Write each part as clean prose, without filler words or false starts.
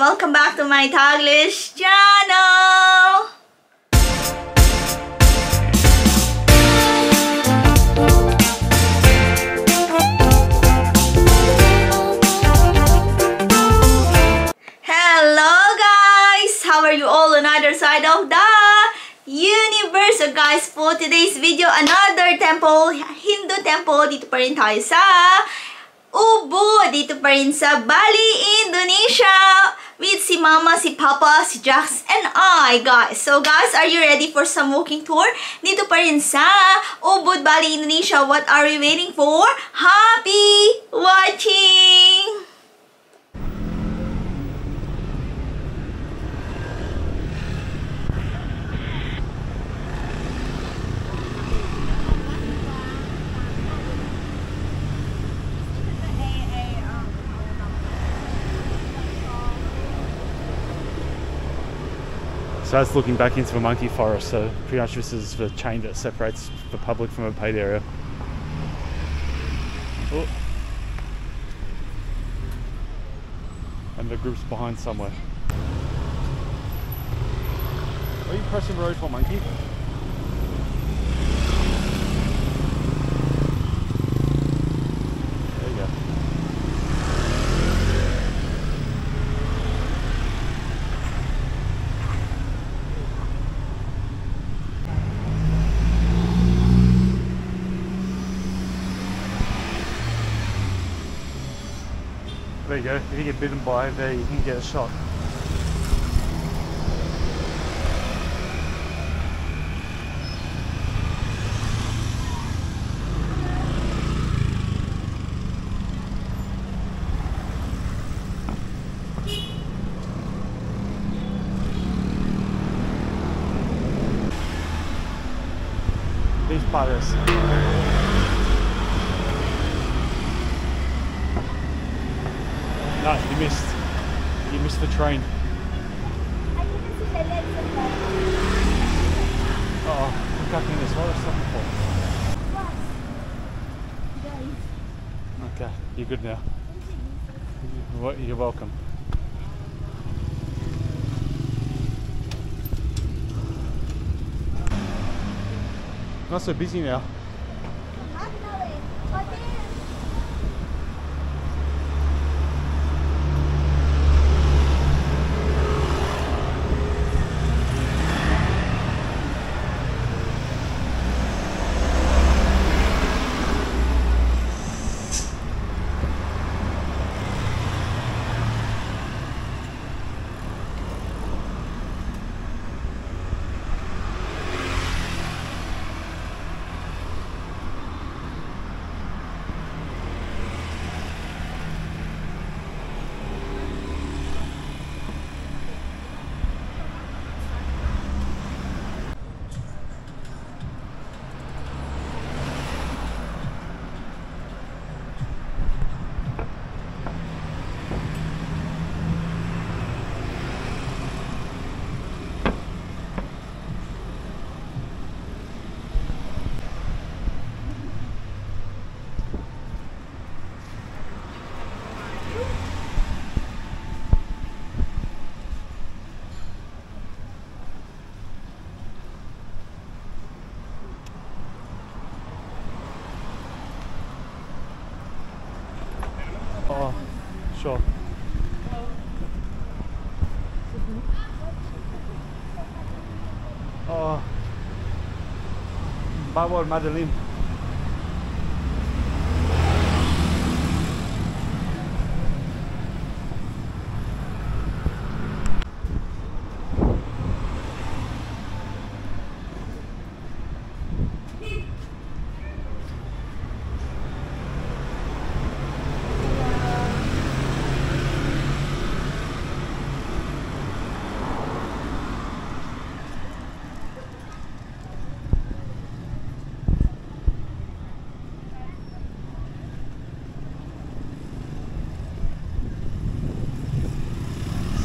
welcome back to my Taglish channel! Hello guys! How are you all on either side of the universe? So guys, for today's video, another temple, Hindu temple. Dito pa rin tayo sa Ubud, dito pa rin sa Bali, Indonesia, with si Mama, si Papa, si Jax, and I, guys. So guys, are you ready for some walking tour? Dito pa rin sa Ubud, Bali, Indonesia. What are we waiting for? Happy watching! So that's looking back into a monkey forest, so pretty much this is the chain that separates the public from a paid area. Oh. And the group's behind somewhere. What are you pressing the road for, monkey? There you go. There you go, if you get bitten by there you can get a shot. These buggers. No, you missed. You missed the train. I didn't see the legs of that. Uh-oh, look up in this. What was something for? Bus. Guys. Okay, you're good now. You're welcome. Not so busy now. Not now eh. But then, Oh, sure. Oh, bawal Madeline.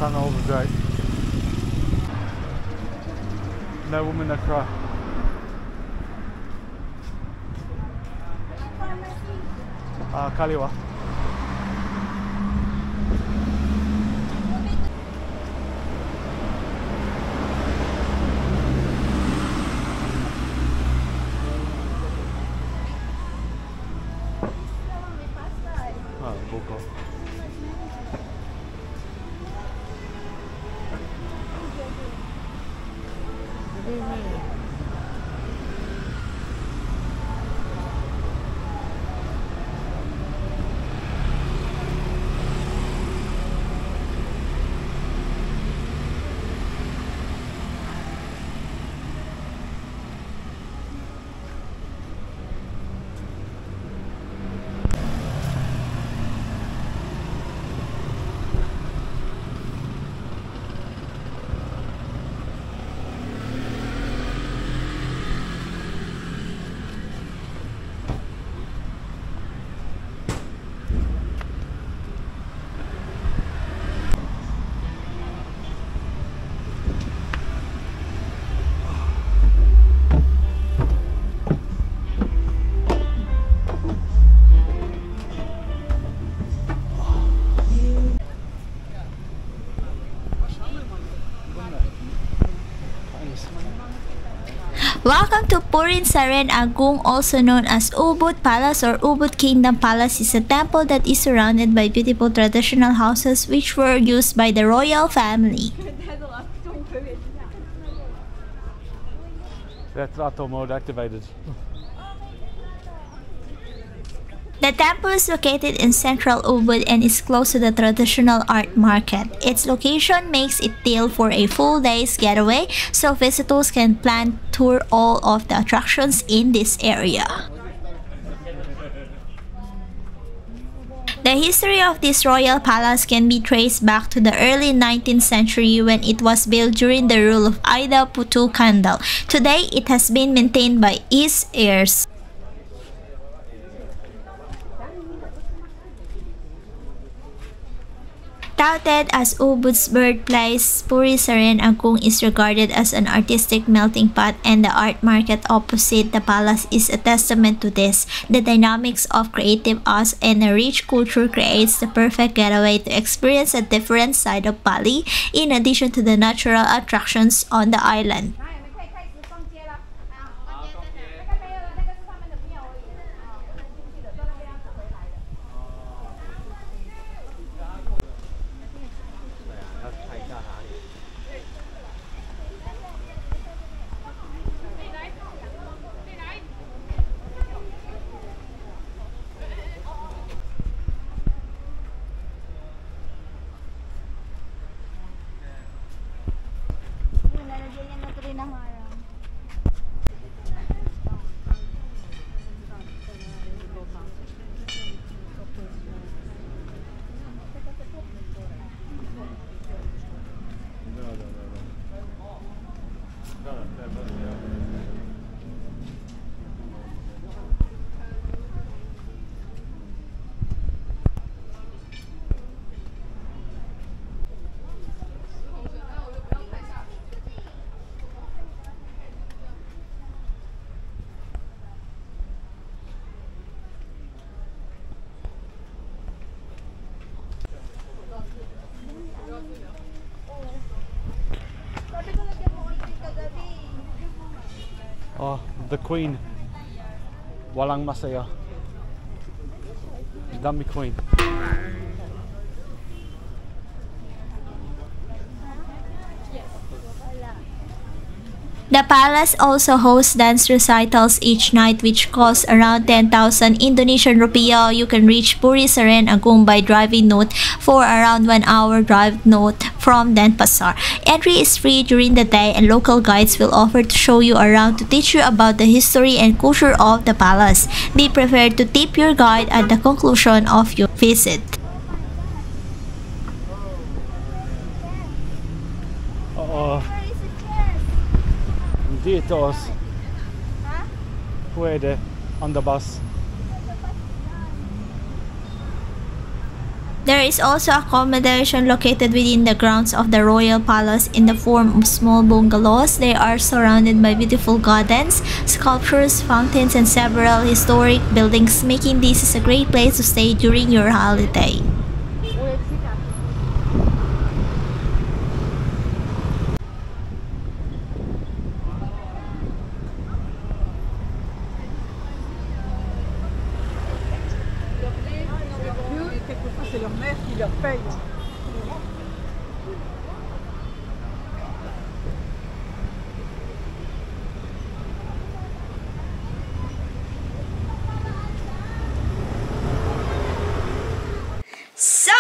Sun over great. No woman, no cry. Kaliwa. buko. Welcome to Puri, Saren, Agung, also known as Ubud Palace or Ubud Kingdom Palace, is a temple that is surrounded by beautiful traditional houses which were used by the royal family. That's auto mode activated. The temple is located in central Ubud and is close to the traditional art market. Its location makes it ideal for a full day's getaway, so visitors can plan tour all of the attractions in this area. The history of this royal palace can be traced back to the early 19th century when it was built during the rule of Ida Putu Kandal. Today, it has been maintained by its heirs. Touted as Ubud's birthplace, Puri, Saren, Agung is regarded as an artistic melting pot, and the art market opposite the palace is a testament to this. The dynamics of creative arts and a rich culture creates the perfect getaway to experience a different side of Bali, in addition to the natural attractions on the island. Oh, the Queen. Walang masaya. Dami Queen. The palace also hosts dance recitals each night, which cost around 10,000 Indonesian rupiah. You can reach Puri, Saren, Agung by driving north for around 1 hour drive north from Denpasar. Entry is free during the day, and local guides will offer to show you around to teach you about the history and culture of the palace. Be prepared to tip your guide at the conclusion of your visit. Dito, pwede, on the bus. There is also accommodation located within the grounds of the royal palace in the form of small bungalows. They are surrounded by beautiful gardens, sculptures, fountains, and several historic buildings, making this a great place to stay during your holiday. c'est leur mère qui leur paye. So,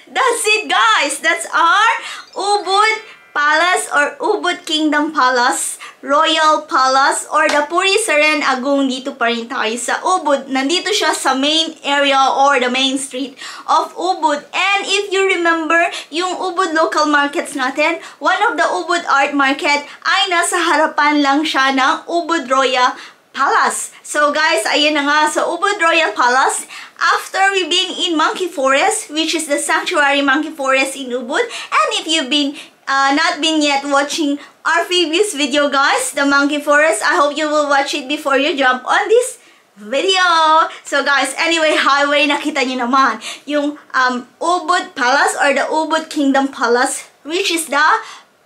that's it guys. That's our Ubud Palace or Ubud Kingdom Palace, Royal Palace, or the Puri Saren Agung. Dito pa rin tayo sa Ubud. Nandito siya sa main area or the main street of Ubud. And if you remember, yung Ubud local markets natin, one of the Ubud art market ay nasa harapan lang siya ng Ubud Royal Palace. So guys, ayun na nga sa Ubud Royal Palace. After we've been in Monkey Forest, which is the sanctuary monkey forest in Ubud, and if you've been not been yet watching our previous video guys, the monkey forest, I hope you will watch it before you jump on this video. So guys, anyway, highway, nakita nyo naman yung Ubud Palace or the Ubud Kingdom Palace, which is the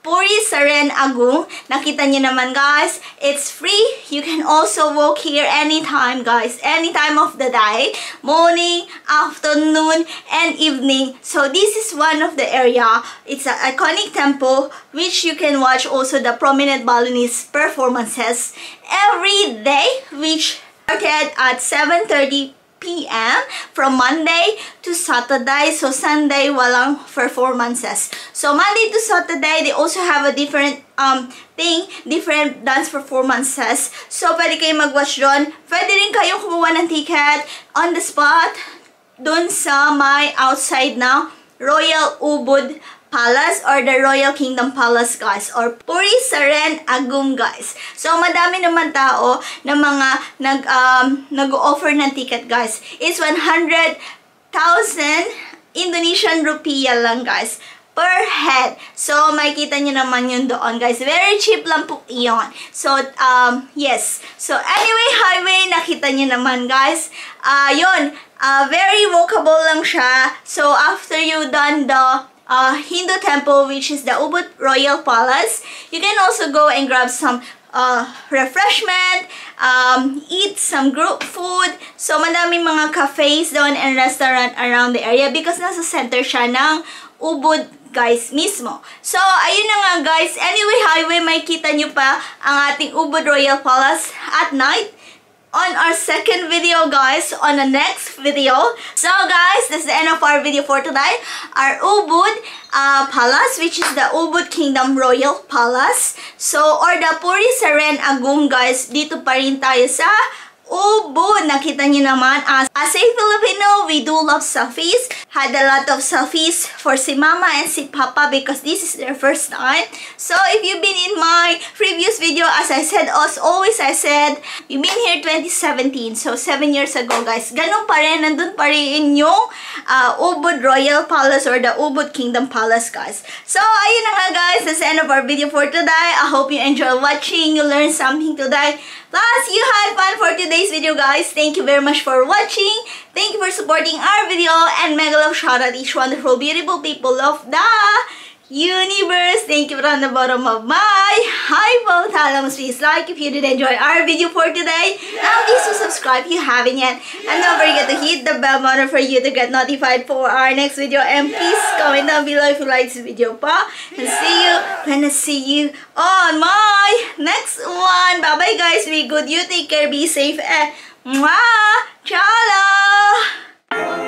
Puri Saren Agung. Nakita nyo naman guys, it's free. You can also walk here anytime guys, any time of the day, morning, afternoon, and evening. So this is one of the area. It's an iconic temple which you can watch also the prominent Balinese performances every day, which started at 7:30 p.m. from Monday to Saturday. So Sunday walang performances. So Monday to Saturday they also have a different different dance performances. So pwede kayong mag-watch doon. Pwede rin kayong kumuha ng ticket on the spot doon sa may outside na Royal Ubud Palace or the Royal Kingdom Palace guys, or Puri Saren Agung guys. So madami naman tao na mga nag-offer ng ticket guys. It's 100,000 Indonesian rupiah lang guys per head. So makikita nyo naman yun doon guys. Very cheap lang po iyon. So yes. So anyway, highway, nakita nyo naman guys. Yun, very walkable lang siya. So after you done the Hindu temple, which is the Ubud Royal Palace, you can also go and grab some refreshment, eat some group food. So madaming mga cafes doon and restaurant around the area because nasa center siya ng Ubud guys mismo. So ayun na nga guys. Anyway, highway, makikita nyo pa ang ating Ubud Royal Palace at night on our second video guys, on the next video. So guys, this is the end of our video for today. Our Ubud Palace, which is the Ubud Kingdom Royal Palace. So, or the Puri Saren Agung guys, dito pa rin tayo sa Ubud. Nakita nyo naman, as a Filipino, we do love selfies. Had a lot of selfies for si Mama and si Papa because this is their first time. So if you've been in my previous video, as I said, as always I said, you've been here 2017. So 7 years ago guys, ganun pa rin, nandun pa rin yung Ubud Royal Palace or the Ubud Kingdom Palace guys. So ayun na nga guys, that's the end of our video for today. I hope you enjoy watching, you learned something today. Plus, you had fun for today's video guys. Thank you very much for watching. Thank you for supporting our video. And mega love shout out each wonderful, beautiful people of the universe. Thank you from the bottom of my heart. Please like if you did enjoy our video for today. And please to subscribe if you haven't yet. And don't forget to hit the bell button for you to get notified for our next video. And please comment down below if you like this video pa. And see you when I see you on my next one. Bye bye guys. Be good. You take care. Be safe. And mwah! Chala!